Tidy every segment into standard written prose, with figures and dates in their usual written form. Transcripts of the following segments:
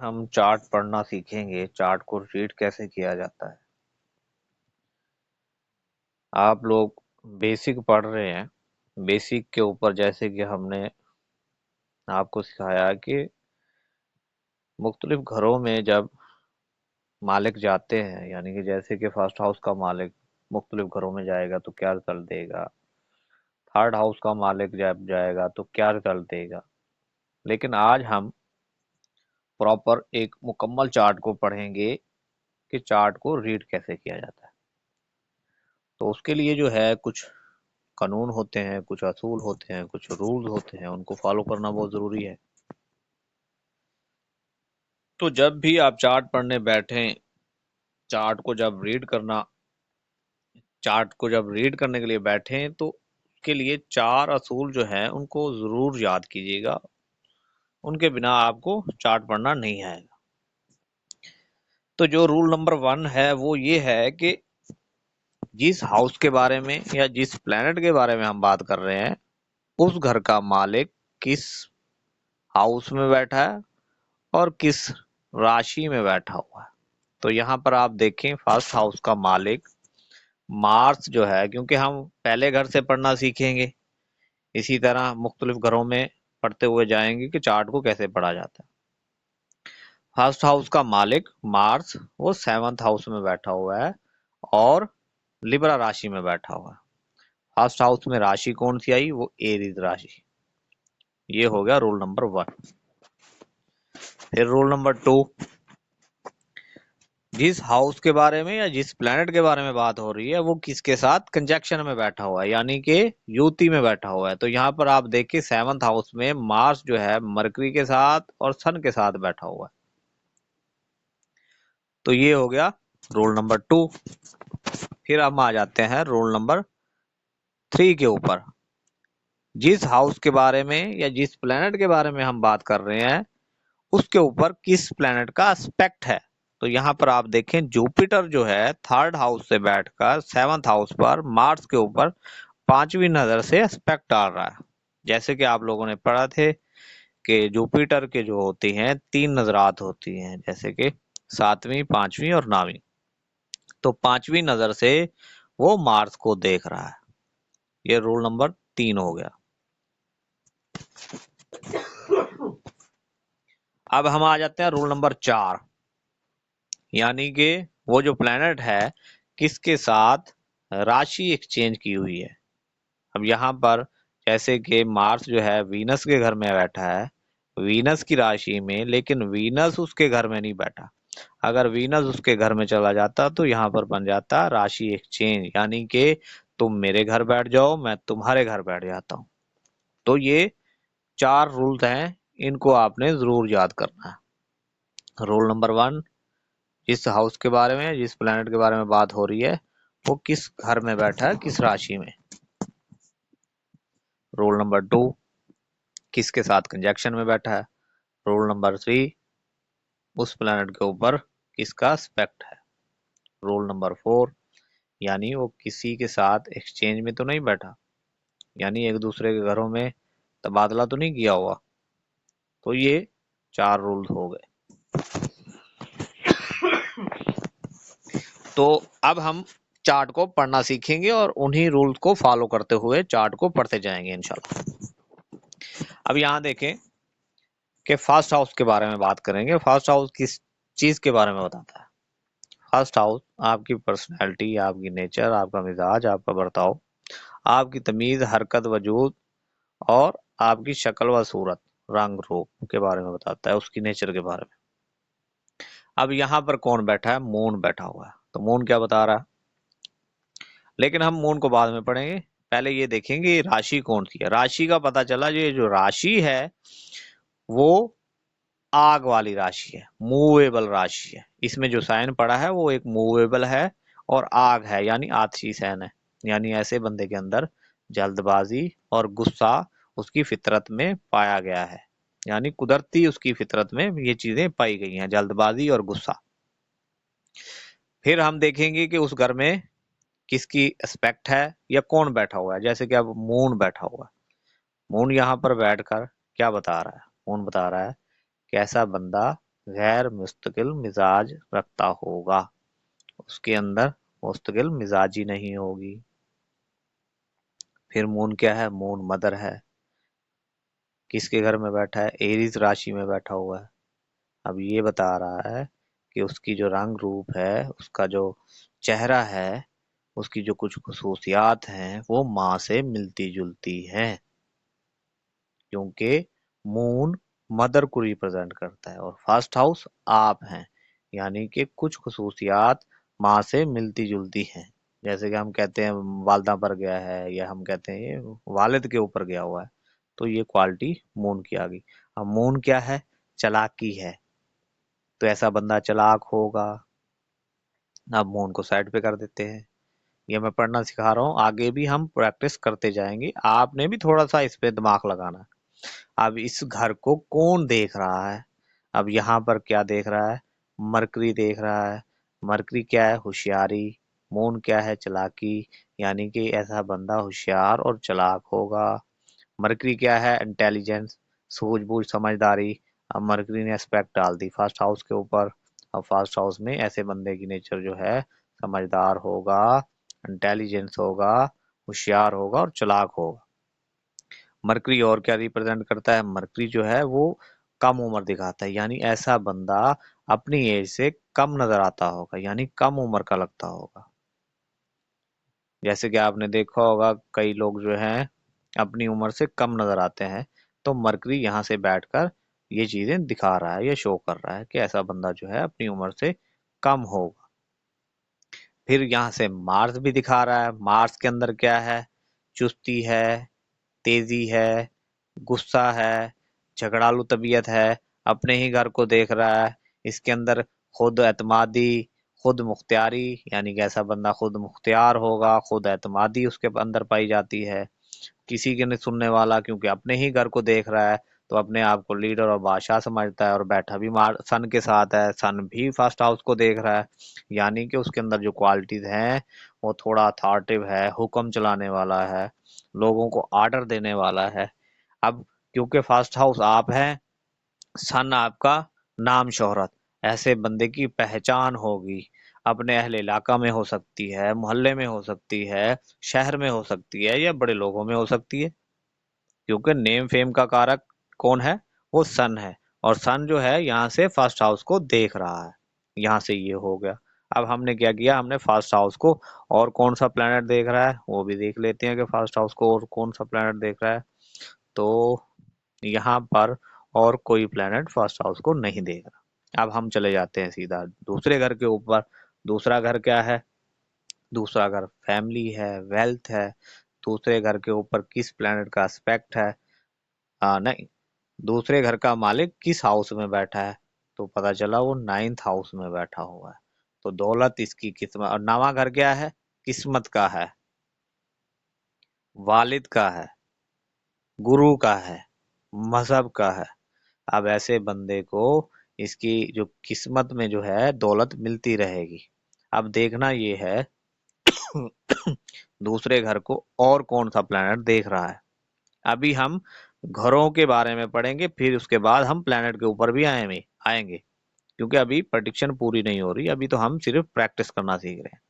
हम चार्ट पढ़ना सीखेंगे। चार्ट को रीड कैसे किया जाता है। आप लोग बेसिक पढ़ रहे हैं। बेसिक के ऊपर जैसे कि हमने आपको सिखाया कि मुख्तलिफ घरों में जब मालिक जाते हैं, यानी कि जैसे कि फर्स्ट हाउस का मालिक मुख्तलिफ घरों में जाएगा तो क्या रिजल्ट देगा, थर्ड हाउस का मालिक जब जाएगा तो क्या रिजल्ट देगा। लेकिन आज हम प्रॉपर एक मुकम्मल चार्ट को पढ़ेंगे कि चार्ट को रीड कैसे किया जाता है। तो उसके लिए जो है कुछ कानून होते हैं, कुछ असूल होते हैं, कुछ रूल्स होते हैं, उनको फॉलो करना बहुत ज़रूरी है। तो जब भी आप चार्ट पढ़ने बैठें, चार्ट को जब रीड करना चार्ट को जब रीड करने के लिए बैठें तो उसके लिए 4 असूल जो हैं उनको ज़रूर याद कीजिएगा। उनके बिना आपको चार्ट पढ़ना नहीं आएगा। तो जो रूल नंबर 1 है वो ये है कि जिस हाउस के बारे में या जिस प्लैनेट के बारे में हम बात कर रहे हैं, उस घर का मालिक किस हाउस में बैठा है और किस राशि में बैठा हुआ है। तो यहाँ पर आप देखें, फर्स्ट हाउस का मालिक मार्स जो है, क्योंकि हम पहले घर से पढ़ना सीखेंगे, इसी तरह मुख्तलिफ घरों में पढ़ते हुए जाएंगे कि चार्ट को कैसे पढ़ा जाता है। फर्स्ट हाउस का मालिक मार्स वो 7th हाउस में बैठा हुआ है और लिब्रा राशि में बैठा हुआ है। फर्स्ट हाउस में राशि कौन सी आई? वो एरीज राशि। ये हो गया रूल नंबर 1। फिर रूल नंबर 2, जिस हाउस के बारे में या जिस प्लैनेट के बारे में बात हो रही है वो किसके साथ कंजक्शन में बैठा हुआ है, यानी कि युति में बैठा हुआ है। तो यहाँ पर आप देखिए 7th हाउस में मार्स जो है मरकरी के साथ और सन के साथ बैठा हुआ है। तो ये हो गया रूल नंबर 2। फिर हम आ जाते हैं रूल नंबर 3 के ऊपर। जिस हाउस के बारे में या जिस प्लैनेट के बारे में हम बात कर रहे हैं उसके ऊपर किस प्लैनेट का एस्पेक्ट है। तो यहाँ पर आप देखें, जुपिटर जो है 3rd हाउस से बैठकर 7th हाउस पर मार्स के ऊपर 5वीं नजर से एस्पेक्ट डाल रहा है। जैसे कि आप लोगों ने पढ़ा थे कि जुपिटर के जो होती हैं 3 नजरात होती हैं, जैसे कि 7वीं, 5वीं और 9वीं। तो 5वीं नजर से वो मार्स को देख रहा है। ये रूल नंबर 3 हो गया। अब हम आ जाते हैं रूल नंबर 4, यानी कि वो जो प्लैनेट है किसके साथ राशि एक्सचेंज की हुई है। अब यहाँ पर जैसे कि मार्स जो है वीनस के घर में बैठा है, वीनस की राशि में, लेकिन वीनस उसके घर में नहीं बैठा। अगर वीनस उसके घर में चला जाता तो यहाँ पर बन जाता राशि एक्सचेंज, यानी कि तुम मेरे घर बैठ जाओ, मैं तुम्हारे घर बैठ जाता हूँ। तो ये 4 रूल्स हैं, इनको आपने जरूर याद करना है। रूल नंबर 1, जिस हाउस के बारे में, जिस प्लैनेट के बारे में बात हो रही है वो किस घर में बैठा है, किस राशि में। रूल नंबर 2, किसके साथ कंजक्शन में बैठा है। रूल नंबर 3, उस प्लैनेट के ऊपर किसका एस्पेक्ट है। रूल नंबर 4, यानी वो किसी के साथ एक्सचेंज में तो नहीं बैठा, यानी एक दूसरे के घरों में तबादला तो नहीं किया हुआ। तो ये 4 रूल हो गए। तो अब हम चार्ट को पढ़ना सीखेंगे और उन्हीं रूल्स को फॉलो करते हुए चार्ट को पढ़ते जाएंगे इंशाल्लाह। अब यहाँ देखें कि फर्स्ट हाउस के बारे में बात करेंगे। फर्स्ट हाउस किस चीज के बारे में बताता है? फर्स्ट हाउस आपकी पर्सनैलिटी, आपकी नेचर, आपका मिजाज, आपका बर्ताव, आपकी तमीज, हरकत, वजूद और आपकी शक्ल व सूरत, रंग रूप के बारे में बताता है, उसकी नेचर के बारे में। अब यहाँ पर कौन बैठा है? मून बैठा हुआ है। तो मून क्या बता रहा है? लेकिन हम मून को बाद में पढ़ेंगे, पहले ये देखेंगे राशि कौन सी है। राशि का पता चला, ये जो राशि है वो आग वाली राशि है, मूवेबल राशि है। इसमें जो साइन पड़ा है वो एक मूवेबल है और आग है, यानी आतशी सहन है। यानी ऐसे बंदे के अंदर जल्दबाजी और गुस्सा उसकी फितरत में पाया गया है, यानी कुदरती उसकी फितरत में ये चीजें पाई गई हैं, जल्दबाजी और गुस्सा। फिर हम देखेंगे कि उस घर में किसकी एस्पेक्ट है या कौन बैठा हुआ है। जैसे कि अब मून बैठा हुआ है। मून यहाँ पर बैठकर क्या बता रहा है? मून बता रहा है कि ऐसा बंदा गैर मुस्तकिल मिजाज रखता होगा, उसके अंदर मुस्तकिल मिजाजी नहीं होगी। फिर मून क्या है? मून मदर है। किसके घर में बैठा है? एरीज राशि में बैठा हुआ है। अब ये बता रहा है कि उसकी जो रंग रूप है, उसका जो चेहरा है, उसकी जो कुछ खसूसियात हैं वो माँ से मिलती जुलती हैं, क्योंकि मून मदर को रिप्रेजेंट करता है और फर्स्ट हाउस आप हैं, यानी कि कुछ खसूसियात माँ से मिलती जुलती हैं। जैसे कि हम कहते हैं वालदा पर गया है, या हम कहते हैं ये वालिद के ऊपर गया हुआ है, तो ये क्वालिटी मून की आ गई। अब मून क्या है? चालाकी है, तो ऐसा बंदा चालाक होगा। अब मून को साइड पे कर देते हैं। ये मैं पढ़ना सिखा रहा हूँ, आगे भी हम प्रैक्टिस करते जाएंगे, आपने भी थोड़ा सा इस पे दिमाग लगाना है। अब इस घर को कौन देख रहा है? अब यहाँ पर क्या देख रहा है? मरकरी देख रहा है। मरकरी क्या है? होशियारी। मून क्या है? चालाकी, यानी कि ऐसा बंदा होशियार और चालाक होगा। मरकरी क्या है? इंटेलिजेंस, सूझबूझ, समझदारी। अब मरकरी ने एस्पेक्ट डाल दी फर्स्ट हाउस के ऊपर। अब फर्स्ट हाउस में ऐसे बंदे की नेचर जो है, समझदार होगा, इंटेलिजेंस होगा, होशियार होगा और चालाक होगा। मरकरी और क्या रिप्रेजेंट करता है? मरकरी जो है वो कम उम्र दिखाता है, यानी ऐसा बंदा अपनी एज से कम नजर आता होगा, यानी कम उम्र का लगता होगा। जैसे कि आपने देखा होगा कई लोग जो हैं अपनी उम्र से कम नजर आते हैं, तो मरकरी यहाँ से बैठकर ये चीजें दिखा रहा है, ये शो कर रहा है कि ऐसा बंदा जो है अपनी उम्र से कम होगा। फिर यहाँ से मार्स भी दिखा रहा है। मार्स के अंदर क्या है? चुस्ती है, तेजी है, गुस्सा है, झगड़ालू तबीयत है, अपने ही घर को देख रहा है। इसके अंदर खुद एतमादी, खुद मुख्तियारी, यानी कि ऐसा बंदा खुद मुख्तियार होगा, खुद एतमादी उसके अंदर पाई जाती है। किसी के नहीं सुनने वाला, क्योंकि अपने ही घर को देख रहा है, तो अपने आप को लीडर और बादशाह समझता है, और बैठा भी मार सन के साथ है, सन भी फर्स्ट हाउस को देख रहा है, यानी कि उसके अंदर जो क्वालिटीज हैं वो थोड़ा अथॉरिटिव है, हुक्म चलाने वाला है, लोगों को आर्डर देने वाला है। अब क्योंकि फर्स्ट हाउस आप है, सन आपका नाम शोहरत, ऐसे बंदे की पहचान होगी, अपने अहले इलाका में हो सकती है, मोहल्ले में हो सकती है, शहर में हो सकती है, या बड़े लोगों में हो सकती है, क्योंकि नेम फेम का कारक कौन है? वो सन है, और सन जो है यहाँ से फर्स्ट हाउस को देख रहा है। यहाँ से ये हो गया। अब हमने क्या किया? हमने फर्स्ट हाउस को और कौन सा प्लेनेट देख रहा है वो भी देख लेते हैं कि फर्स्ट हाउस को और कौन सा प्लेनेट देख रहा है। तो यहाँ पर और कोई प्लेनेट फर्स्ट हाउस को नहीं देख रहा। अब हम चले जाते हैं सीधा दूसरे घर के ऊपर। दूसरा घर क्या है? दूसरा घर फैमिली है, वेल्थ है। दूसरे घर के ऊपर किस प्लेनेट का एस्पेक्ट है? नहीं, दूसरे घर का मालिक किस हाउस में बैठा है? तो पता चला वो नाइन्थ हाउस में बैठा हुआ है। तो दौलत इसकी किस्मत, और नवा घर क्या है? किस्मत का है, वालिद का है, गुरु का है, मजहब का है। अब ऐसे बंदे को इसकी जो किस्मत में जो है दौलत मिलती रहेगी। अब देखना ये है दूसरे घर को और कौन सा प्लेनेट देख रहा है। अभी हम घरों के बारे में पढ़ेंगे, फिर उसके बाद हम प्लेनेट के ऊपर भी आएंगे, क्योंकि अभी प्रडिक्शन पूरी नहीं हो रही, अभी तो हम सिर्फ प्रैक्टिस करना सीख रहे हैं।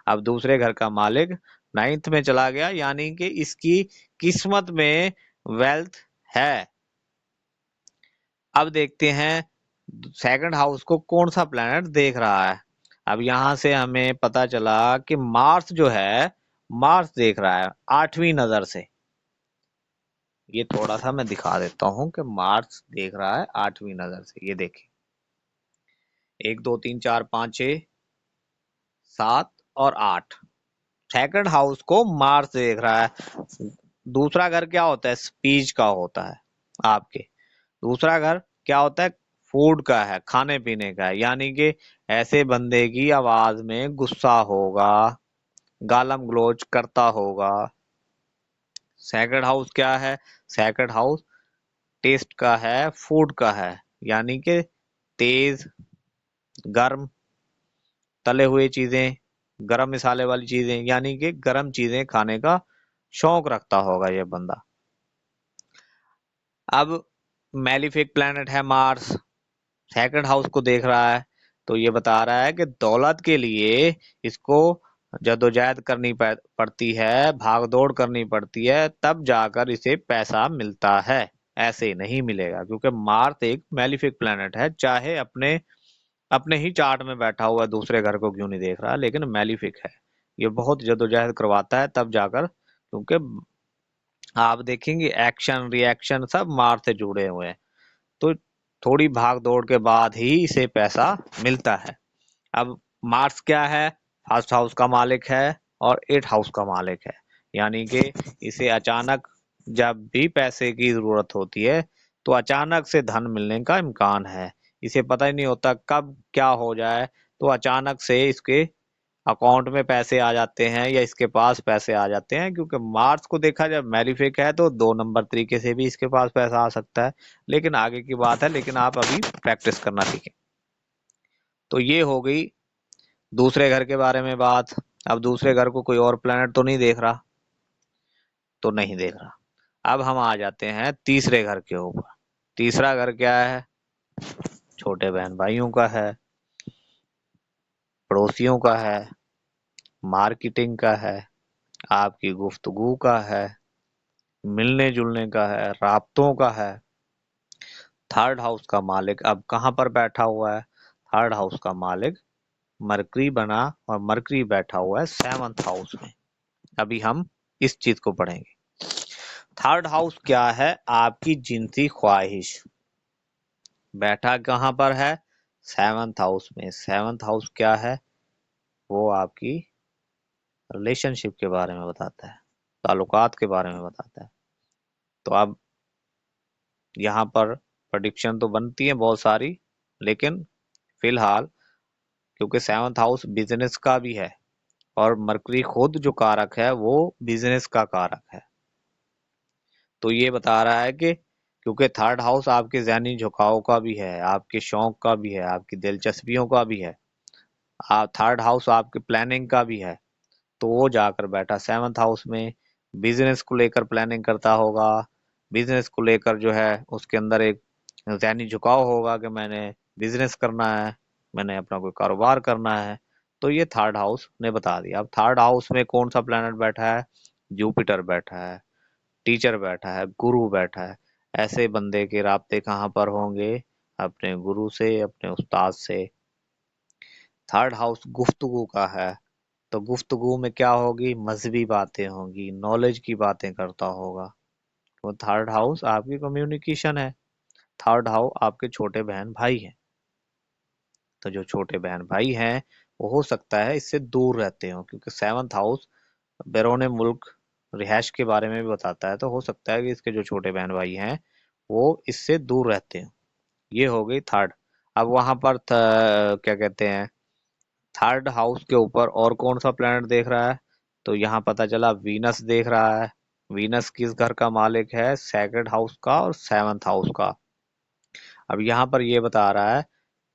अब दूसरे घर का मालिक नाइन्थ में चला गया, यानी कि इसकी किस्मत में वेल्थ है। अब देखते हैं सेकंड हाउस को कौन सा प्लेनेट देख रहा है। अब यहां से हमें पता चला कि मार्स जो है, मार्स देख रहा है 8वीं नजर से। ये थोड़ा सा मैं दिखा देता हूँ कि मार्स देख रहा है 8वीं नजर से। ये देखिए, 1 2 3 4 5 6 7 और 8, सेकंड हाउस को मार्स देख रहा है। दूसरा घर क्या होता है? स्पीच का होता है आपके। दूसरा घर क्या होता है? फूड का है, खाने पीने का है, यानी कि ऐसे बंदे की आवाज में गुस्सा होगा, गालम गलोच करता होगा। सेकंड हाउस क्या है? सेकंड हाउस टेस्ट का है, फूड का है, यानी कि तेज, गर्म, तले हुए चीजें, गरम मसाले वाली चीजें, यानी कि गरम चीजें खाने का शौक रखता होगा ये बंदा। अब मैलिफिक प्लेनेट है मार्स, सेकंड हाउस को देख रहा है, तो ये बता रहा है कि दौलत के लिए इसको जद्दोजहद करनी पड़ती है, भाग दौड़ करनी पड़ती है, तब जाकर इसे पैसा मिलता है, ऐसे ही नहीं मिलेगा। क्योंकि मार्स एक मैलिफिक प्लेनेट है, चाहे अपने अपने ही चार्ट में बैठा हुआ है, दूसरे घर को क्यों नहीं देख रहा, लेकिन मैलिफिक है। ये बहुत जद्दोजहद करवाता है तब जाकर, क्योंकि आप देखेंगे एक्शन रिएक्शन सब मार्स से जुड़े हुए हैं, तो थोड़ी भाग दौड़ के बाद ही इसे पैसा मिलता है। अब मार्स क्या है, फर्स्ट हाउस का मालिक है और 8 हाउस का मालिक है, यानी कि इसे अचानक जब भी पैसे की जरूरत होती है तो अचानक से धन मिलने का इम्कान है। इसे पता ही नहीं होता कब क्या हो जाए, तो अचानक से इसके अकाउंट में पैसे आ जाते हैं या इसके पास पैसे आ जाते हैं। क्योंकि मार्स को देखा जब मैलिफिक है तो 2 नंबर तरीके से भी इसके पास पैसा आ सकता है, लेकिन आगे की बात है, लेकिन आप अभी प्रैक्टिस करना सीखें। तो ये हो गई दूसरे घर के बारे में बात। अब दूसरे घर को कोई और प्लेनेट तो नहीं देख रहा, तो नहीं देख रहा। अब हम आ जाते हैं तीसरे घर के ऊपर। तीसरा घर क्या है, छोटे बहन भाइयों का है, पड़ोसियों का है, मार्केटिंग का है, आपकी गुफ्तगू का है, मिलने जुलने का है, राब्तों का है। थर्ड हाउस का मालिक अब कहाँ पर बैठा हुआ है, थर्ड हाउस का मालिक मरकरी बना और मरकरी बैठा हुआ है 7th हाउस में। अभी हम इस चीज को पढ़ेंगे। थर्ड हाउस क्या है, आपकी जिनसी ख्वाहिश बैठा कहाँ पर है, 7th हाउस में। 7th हाउस क्या है, वो आपकी रिलेशनशिप के बारे में बताता है, ताल्लुकात के बारे में बताता है। तो अब यहाँ पर प्रेडिक्शन तो बनती है बहुत सारी, लेकिन फिलहाल क्योंकि 7th हाउस बिजनेस का भी है और मरकरी खुद जो कारक है वो बिजनेस का कारक है, तो ये बता रहा है कि क्योंकि थर्ड हाउस आपके ज़हनी झुकाव का भी है, आपके शौक का भी है, आपकी दिलचस्पियों का भी है, आप थर्ड हाउस आपकी प्लानिंग का भी है, तो वो जाकर बैठा 7th हाउस में। बिजनेस को लेकर प्लानिंग करता होगा, बिजनेस को लेकर जो है उसके अंदर एक ज़हनी झुकाव होगा कि मैंने बिजनेस करना है, मैंने अपना कोई कारोबार करना है, तो ये थर्ड हाउस ने बता दिया। अब थर्ड हाउस में कौन सा प्लैनेट बैठा है, जुपिटर बैठा है, टीचर बैठा है, गुरु बैठा है। ऐसे बंदे के राब्ते कहाँ पर होंगे, अपने गुरु से, अपने उस्ताद से। थर्ड हाउस गुफ्तगू का है, तो गुफ्तगू में क्या होगी, मजहबी बातें होंगी, नॉलेज की बातें करता होगा। तो थर्ड हाउस आपकी कम्युनिकेशन है, थर्ड हाउस आपके छोटे बहन भाई हैं। तो जो छोटे बहन भाई हैं वो हो सकता है इससे दूर रहते हो, क्योंकि 7th हाउस बैरून मुल्क रिहाइश के बारे में भी बताता है, तो हो सकता है कि इसके जो छोटे बहन भाई हैं वो इससे दूर रहते हो। ये हो गई थर्ड। अब वहां पर क्या कहते हैं, थर्ड हाउस के ऊपर और कौन सा प्लेनेट देख रहा है, तो यहाँ पता चला वीनस देख रहा है। वीनस किस घर का मालिक है, सेकंड हाउस का और 7th हाउस का। अब यहाँ पर ये बता रहा है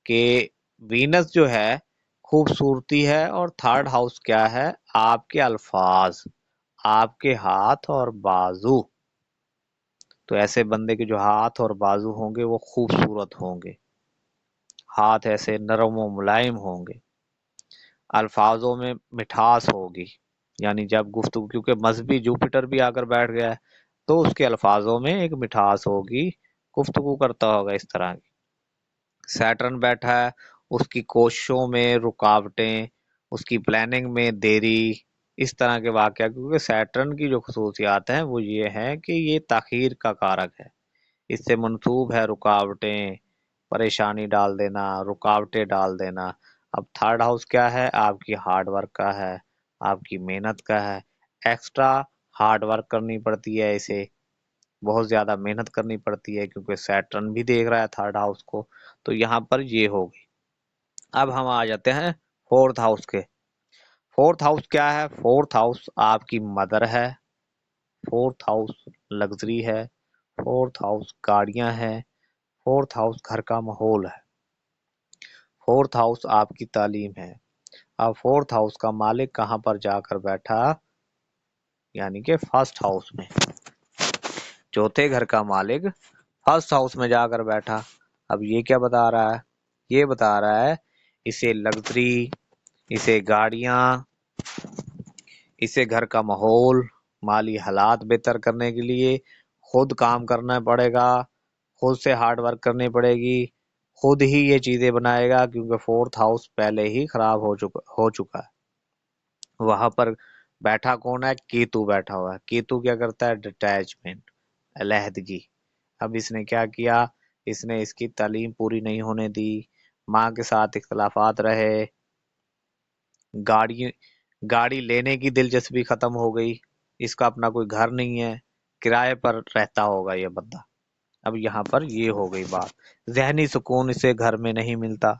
कि वीनस जो है खूबसूरती है, और थर्ड हाउस क्या है, आपके अल्फाज, आपके हाथ और बाजू। तो ऐसे बंदे के जो हाथ और बाजू होंगे वो खूबसूरत होंगे, हाथ ऐसे नरम व मुलायम होंगे, अल्फाजों में मिठास होगी। यानी जब गुफ्तगू, क्योंकि मजहबी जुपिटर भी आकर बैठ गया है, तो उसके अल्फाजों में एक मिठास होगी, गुफ्तगू करता होगा इस तरह की। सैटर्न बैठा है, उसकी कोशिशों में रुकावटें, उसकी प्लानिंग में देरी, इस तरह के वाकया। क्योंकि सैटर्न की जो खसूसियात हैं वो ये हैं कि ये ताखीर का कारक है, इससे मंसूब है रुकावटें, परेशानी डाल देना, रुकावटें डाल देना। अब थर्ड हाउस क्या है, आपकी हार्ड वर्क का है, आपकी मेहनत का है। एक्स्ट्रा हार्ड वर्क करनी पड़ती है इसे, बहुत ज्यादा मेहनत करनी पड़ती है, क्योंकि सैटर्न भी देख रहा है थर्ड हाउस को। तो यहाँ पर ये होगी। अब हम आ जाते हैं फोर्थ हाउस के। फोर्थ हाउस क्या है, फोर्थ हाउस आपकी मदर है, फोर्थ हाउस लग्जरी है, फोर्थ हाउस गाड़ियां हैं, फोर्थ हाउस घर का माहौल है, फोर्थ हाउस आपकी तालीम है। अब फोर्थ हाउस का मालिक कहाँ पर जाकर बैठा, यानी कि फर्स्ट हाउस में। चौथे घर का मालिक फर्स्ट हाउस में जाकर बैठा। अब ये क्या बता रहा है, ये बता रहा है इसे लग्जरी, इसे गाड़ियां, इसे घर का माहौल, माली हालात बेहतर करने के लिए खुद काम करना पड़ेगा, खुद से हार्ड वर्क करनी पड़ेगी, खुद ही ये चीजें बनाएगा, क्योंकि फोर्थ हाउस पहले ही खराब हो चुका है। वहां पर बैठा कौन है? केतु बैठा हुआ है। केतु क्या करता है? डिटैचमेंट, अलहदगी। अब इसने क्या किया? इसने इसकी तालीम पूरी नहीं होने दी, माँ के साथ इख्तलाफात रहे, गाड़ी गाड़ी लेने की दिलचस्पी खत्म हो गई, इसका अपना कोई घर नहीं है, किराए पर रहता होगा ये बंदा। अब यहाँ पर ये हो गई बात, जहनी सुकून इसे घर में नहीं मिलता,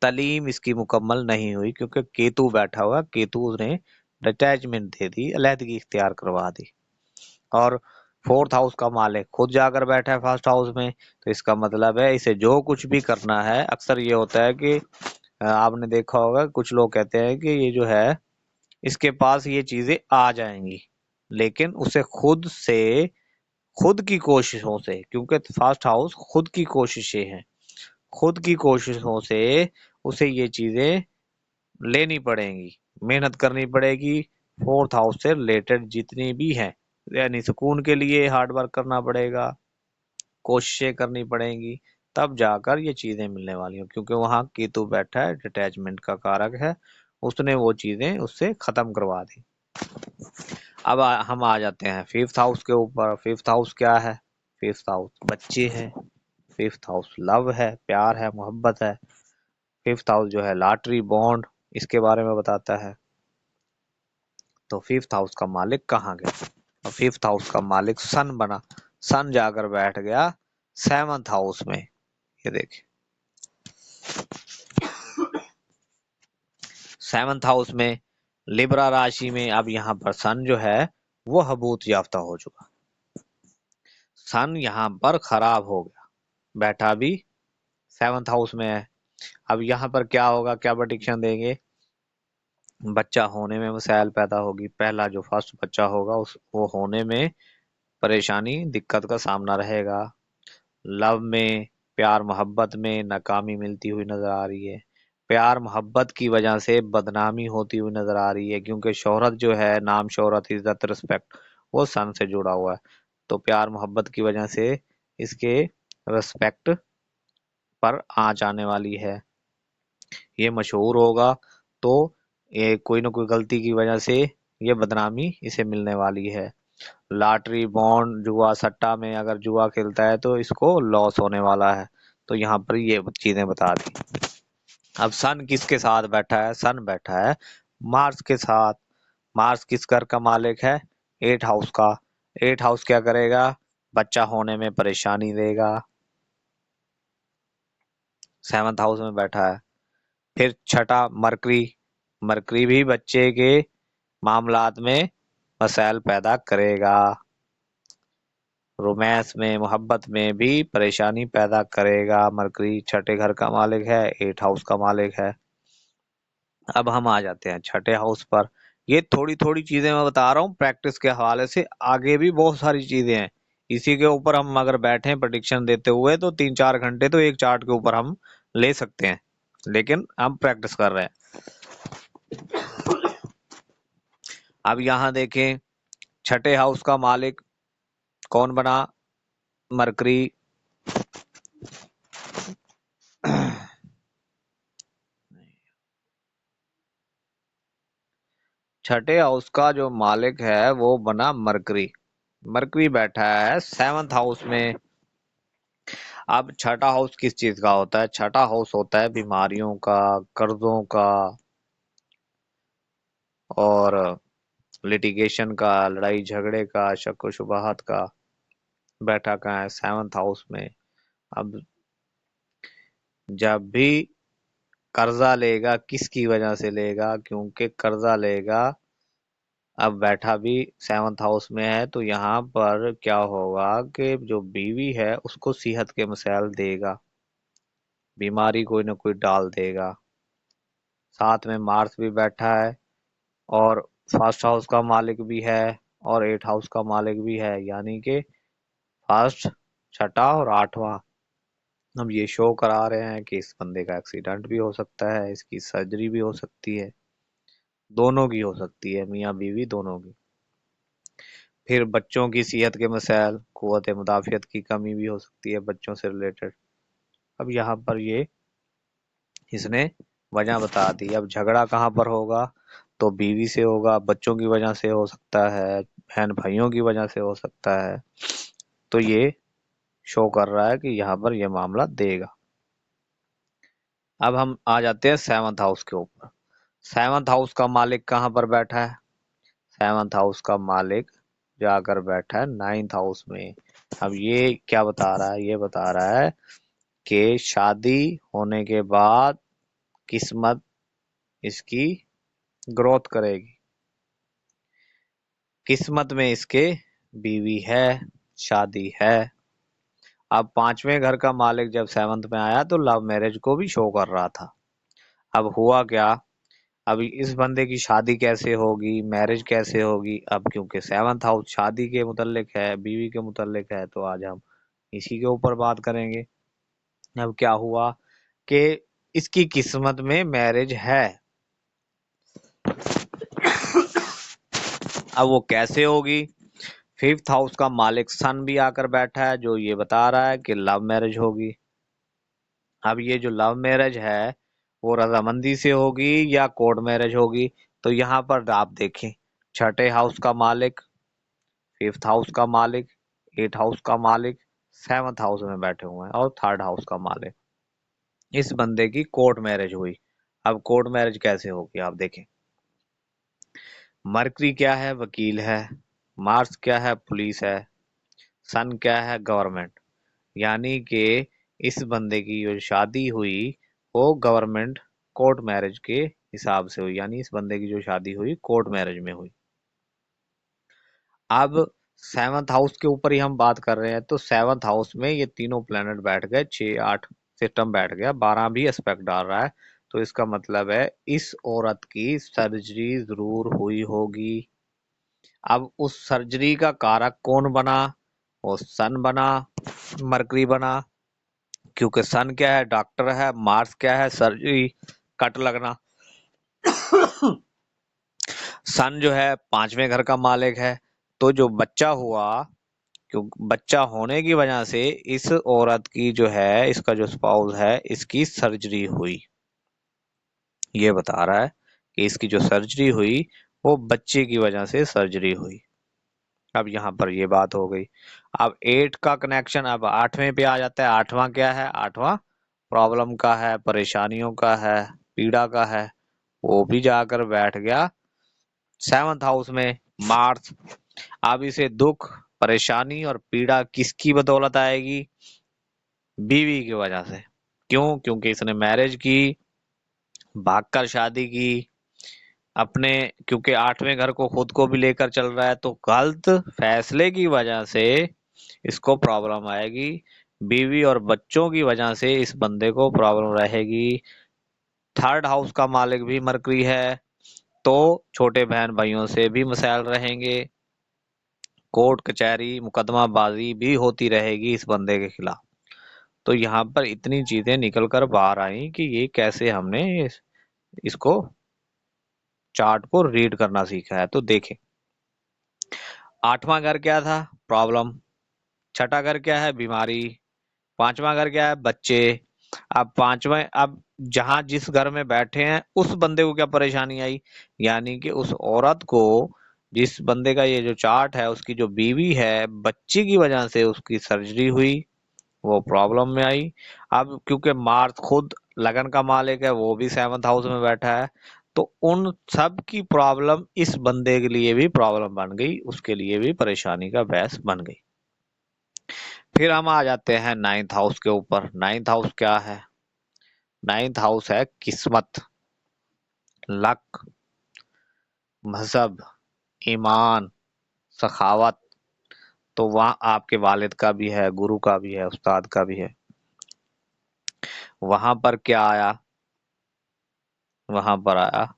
तालीम इसकी मुकम्मल नहीं हुई, क्योंकि केतु बैठा हुआ, केतु ने डिटैचमेंट दे दी, अलहदगी इख्तियार करवा दी। और फोर्थ हाउस का मालिक खुद जाकर बैठा है फर्स्ट हाउस में, तो इसका मतलब है इसे जो कुछ भी करना है, अक्सर ये होता है कि आपने देखा होगा कुछ लोग कहते हैं कि ये जो है इसके पास ये चीजें आ जाएंगी, लेकिन उसे खुद की कोशिशों से, क्योंकि फर्स्ट हाउस खुद की कोशिशें हैं, खुद की कोशिशों से उसे ये चीजें लेनी पड़ेंगी, मेहनत करनी पड़ेगी। फोर्थ हाउस से रिलेटेड जितनी भी हैं, यानी सुकून के लिए हार्ड वर्क करना पड़ेगा, कोशिशें करनी पड़ेंगी, तब जाकर ये चीजें मिलने वाली हैं, क्योंकि वहां केतु बैठा है, डिटैचमेंट का कारक है, उसने वो चीजें उससे खत्म करवा दी। अब हम आ जाते हैं फिफ्थ हाउस के ऊपर। फिफ्थ हाउस क्या है? फिफ्थ हाउस बच्चे हैं, फिफ्थ हाउस लव है, प्यार है, मोहब्बत है। फिफ्थ हाउस जो है लॉटरी, बॉन्ड, इसके बारे में बताता है। तो फिफ्थ हाउस का मालिक कहाँ गया? और फिफ्थ हाउस का मालिक सन बना, सन जाकर बैठ गया सेवंथ हाउस में। ये देखिए सेवंथ हाउस में, लिब्रा राशि में। अब यहाँ पर सन जो है वो हबूत याफ्ता हो चुका, सन यहाँ पर खराब हो गया, बैठा भी सेवंथ हाउस में है। अब यहाँ पर क्या होगा, क्या प्रेडिक्शन देंगे? बच्चा होने में मसाइल पैदा होगी, पहला जो फर्स्ट बच्चा होगा उस वो होने में परेशानी, दिक्कत का सामना रहेगा। लव में, प्यार मोहब्बत में नाकामी मिलती हुई नजर आ रही है, प्यार मोहब्बत की वजह से बदनामी होती हुई नजर आ रही है, क्योंकि शोहरत जो है, नाम, शोहरत, इज्जत, रिस्पेक्ट, वो सन से जुड़ा हुआ है। तो प्यार मोहब्बत की वजह से इसके रिस्पेक्ट पर आंच आने वाली है, ये मशहूर होगा, तो ये कोई ना कोई गलती की वजह से ये बदनामी इसे मिलने वाली है। लॉटरी, बॉन्ड, जुआ, सट्टा में अगर जुआ खेलता है तो इसको लॉस होने वाला है। तो यहाँ पर ये चीजें बता दी। अब सन किसके साथ बैठा है? सन बैठा है मार्स के साथ। मार्स किस घर का मालिक है? एट हाउस का। एट हाउस क्या करेगा? बच्चा होने में परेशानी देगा, सेवंथ हाउस में बैठा है। फिर छठा मरकरी, मरकरी भी बच्चे के मामलात में मसाइल पैदा करेगा, रोमांस में, मोहब्बत में भी परेशानी पैदा करेगा। मरकरी छठे घर का मालिक है, एट हाउस का मालिक है। अब हम आ जाते हैं छठे हाउस पर। ये थोड़ी थोड़ी चीजें मैं बता रहा हूँ प्रैक्टिस के हवाले से, आगे भी बहुत सारी चीजें हैं। इसी के ऊपर हम अगर बैठे प्रडिक्शन देते हुए तो 3-4 घंटे तो एक चार्ट के ऊपर हम ले सकते हैं, लेकिन हम प्रैक्टिस कर रहे हैं। अब यहाँ देखें, छठे हाउस का मालिक कौन बना? मरकरी। छठे हाउस का जो मालिक है वो बना मरकरी। मरकरी बैठा है सेवंथ हाउस में। अब छठा हाउस किस चीज का होता है? छठा हाउस होता है बीमारियों का, कर्जों का, और लिटिगेशन का, लड़ाई झगड़े का, शक व शुबहात का। बैठा कहाँ है? सेवंथ हाउस में। अब जब भी कर्जा लेगा, किसकी वजह से लेगा? क्योंकि कर्जा लेगा, अब बैठा भी सेवंथ हाउस में है, तो यहाँ पर क्या होगा कि जो बीवी है उसको सेहत के मसाइल देगा, बीमारी कोई ना कोई डाल देगा। साथ में मार्स भी बैठा है, और फर्स्ट हाउस का मालिक भी है, और एट हाउस का मालिक भी है, यानी कि फर्स्ट, छठा और आठवां, हम ये शो करा रहे हैं कि इस बंदे का एक्सीडेंट भी हो सकता है, इसकी सर्जरी भी हो सकती है, दोनों की हो सकती है, मियाँ बीवी दोनों की। फिर बच्चों की सेहत के मसाइल, कुव्वत मुदाफियत की कमी भी हो सकती है बच्चों से रिलेटेड। अब यहाँ पर ये इसने वजह बता दी। अब झगड़ा कहाँ पर होगा, तो बीवी से होगा, बच्चों की वजह से हो सकता है, बहन भाइयों की वजह से हो सकता है। तो ये शो कर रहा है कि यहाँ पर ये मामला देगा। अब हम आ जाते हैं सेवंथ हाउस के ऊपर। सेवंथ हाउस का मालिक कहाँ पर बैठा है? सेवंथ हाउस का मालिक जाकर बैठा है नाइन्थ हाउस में। अब ये क्या बता रहा है? ये बता रहा है कि शादी होने के बाद किस्मत इसकी ग्रोथ करेगी। किस्मत में इसके बीवी है, शादी है। अब पांचवें घर का मालिक जब सेवंथ में आया तो लव मैरिज को भी शो कर रहा था। अब हुआ क्या? अब इस बंदे की शादी कैसे होगी, मैरिज कैसे होगी? अब क्योंकि सेवंथ हाउस शादी के मुतल्लिक है, बीवी के मुतल्लिक है, तो आज हम इसी के ऊपर बात करेंगे। अब क्या हुआ कि इसकी किस्मत में मैरिज है। अब वो कैसे होगी? फिफ्थ हाउस का मालिक सन भी आकर बैठा है, जो ये बता रहा है कि लव मैरिज होगी। अब ये जो लव मैरिज है वो रजामंदी से होगी या कोर्ट मैरिज होगी? तो यहाँ पर आप देखें, छठे हाउस का मालिक, फिफ्थ हाउस का मालिक, एट हाउस का मालिक सेवंथ हाउस में बैठे हुए हैं, और थर्ड हाउस का मालिक। इस बंदे की कोर्ट मैरिज हुई। अब कोर्ट मैरिज कैसे होगी आप देखें। मरकरी क्या है? वकील है। मार्स क्या है? पुलिस है। सन क्या है? गवर्नमेंट। यानी कि इस बंदे की जो शादी हुई वो गवर्नमेंट कोर्ट मैरिज के हिसाब से हुई, यानी इस बंदे की जो शादी हुई कोर्ट मैरिज में हुई। अब सेवंथ हाउस के ऊपर ही हम बात कर रहे हैं, तो सेवंथ हाउस में ये तीनों प्लेनेट बैठ गए, 6 8 सिस्टम बैठ गया, 12 भी एस्पेक्ट डाल रहा है। तो इसका मतलब है इस औरत की सर्जरी जरूर हुई होगी। अब उस सर्जरी का कारक कौन बना? वो सन बना, मरकरी बना। क्योंकि सन क्या है? डॉक्टर है। मार्स क्या है? सर्जरी, कट लगना। सन जो है पांचवें घर का मालिक है। तो जो बच्चा हुआ, क्यों बच्चा होने की वजह से इस औरत की जो है, इसका जो स्पाउस है, इसकी सर्जरी हुई। ये बता रहा है कि इसकी जो सर्जरी हुई वो बच्चे की वजह से सर्जरी हुई। अब यहाँ पर ये बात हो गई। अब 8 का कनेक्शन अब 8वें पे आ जाता है। 8वां क्या है? 8वां प्रॉब्लम का है, परेशानियों का है, पीड़ा का है। वो भी जाकर बैठ गया सेवंथ हाउस में, मार्स। अब इसे दुख, परेशानी और पीड़ा किसकी बदौलत आएगी? बीवी की वजह से। क्यों? क्योंकि इसने मैरिज की, भागकर शादी की अपने, क्योंकि 8वें घर को खुद को भी लेकर चल रहा है, तो गलत फैसले की वजह से इसको प्रॉब्लम आएगी। बीवी और बच्चों की वजह से इस बंदे को प्रॉब्लम रहेगी। थर्ड हाउस का मालिक भी मरकरी है, तो छोटे बहन भाइयों से भी मसाइल रहेंगे। कोर्ट कचहरी मुकदमाबाजी भी होती रहेगी इस बंदे के खिलाफ। तो यहाँ पर इतनी चीजें निकल कर बाहर आई कि ये कैसे हमने इसको चार्ट को रीड करना सीखा है। तो देखें, 8वां घर क्या था? प्रॉब्लम। छठा घर क्या है? बीमारी। पांचवा घर क्या है? बच्चे। अब पांचवें, अब जहां जिस घर में बैठे हैं उस बंदे को क्या परेशानी आई? यानी कि उस औरत को, जिस बंदे का ये जो चार्ट है, उसकी जो बीवी है, बच्ची की वजह से उसकी सर्जरी हुई, वो प्रॉब्लम में आई। अब क्योंकि मार्स खुद लगन का मालिक है, वो भी सेवंथ हाउस में बैठा है, तो उन सब की प्रॉब्लम इस बंदे के लिए भी प्रॉब्लम बन गई, उसके लिए भी परेशानी का बहस बन गई। फिर हम आ जाते हैं नाइन्थ हाउस के ऊपर। नाइन्थ हाउस क्या है? नाइन्थ हाउस है किस्मत, लक, मजहब, ईमान, सखावत। तो वहां आपके वालिद का भी है, गुरु का भी है, उस्ताद का भी है। वहां पर क्या आया? वहां पर आया